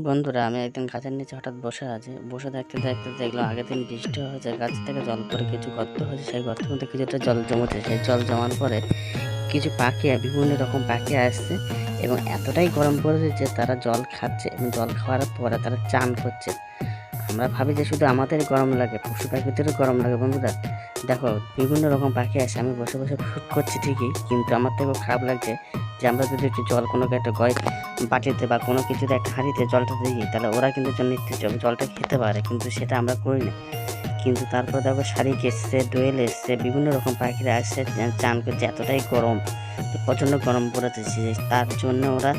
বন্ধুরা, আমি একদিন গাছের নিচে হঠাৎ বসে আছি। বসে দেখতে দেখতে দেখলাম আগের দিন বৃষ্টি হয়েছে, গাছ থেকে জল পড়ে কিছু গর্ত হয়েছে, সেই গর্তের মধ্যে কিছুটা জল জমেছে। সেই জল জমার পরে কিছু পাখি, বিভিন্ন রকম পাখি আসছে এবং এতটাই গরম পড়েছে যে তারা জল খাচ্ছে এবং জল খাওয়ার পরে তারা চান করছে। আমরা ভাবি যে শুধু আমাদের গরম লাগে, পশু পাখিদেরও গরম লাগে। বন্ধুরা দেখো, বিভিন্ন রকম পাখি আসে, আমি বসে বসে শুট করছি ঠিকই, কিন্তু আমার থেকেও খারাপ লাগছে যে আমরা যদি একটু জল কোনো একটা বাটিতে বা কোনো কিছুতে একটা হাঁড়িতে জলটা দিই, তাহলে ওরা কিন্তু জলটা খেতে পারে, কিন্তু সেটা আমরা করি না। কিন্তু তারপর দেখো শালিক এসছে, দোয়েল এসছে, বিভিন্ন রকম পাখিরা আসছে, চান করছে। এতটাই গরম, প্রচণ্ড গরম পড়েছে, তার জন্য ওরা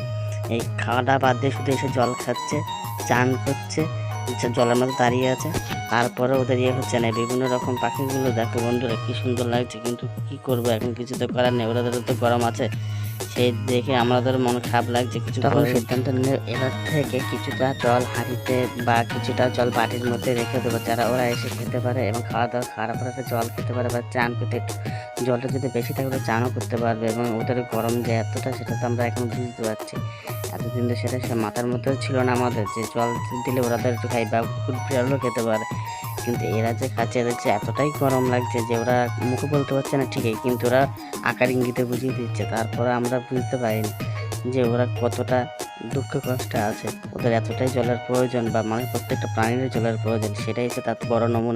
এই খাওয়াটা বাদ দিয়ে শুধু এসে জল খাচ্ছে, চান করছে, জলের মধ্যে দাঁড়িয়ে আছে। তারপরে ওদের হচ্ছে না। বিভিন্ন রকম পাখিগুলো দেখো বন্ধুরা, কি সুন্দর লাগছে, কিন্তু কি করবো, এখন কিছু তো করার নেই, ওদের তো গরম আছে। সেই দেখে আমাদের মনে খারাপ লাগছে। কিছু তখন সিদ্ধান্ত নিলে এবার থেকে কিছুটা জল হাঁড়িতে বা কিছুটা জল বাটির মধ্যে রেখে দেবো, যারা ওরা এসে খেতে পারে এবং খাওয়া দাওয়া খারাপ হলে জল খেতে পারে বা চান করতে জলটা যদি বেশি থাকে ওরা চানও করতে পারবে। এবং ওদের গরম যে এতটা, সেটা তো আমরা এখন বুঝতে পারছি। এতদিন তো সেটা মাথার মধ্যেও ছিল না আমাদের, যে জল দিলে ওরা তো একটু খাই বা কুকুর বিড়ালও খেতে পারে। কিন্তু এরা যে খাচ্ছে, এদের যে এতটাই গরম লাগছে যে ওরা মুখে বলতে পারছে না ঠিকই, কিন্তু ওরা আকার ইঙ্গিতে বুঝিয়ে দিচ্ছে। তারপরে আমরা বুঝতে পারিনি যে ওরা কতটা দুঃখ কষ্টে আছে। ওদের এতটাই জলের প্রয়োজন, বা মানে প্রত্যেকটা প্রাণীর জলের প্রয়োজন, সেটাই হচ্ছে তার বড় নমুনা।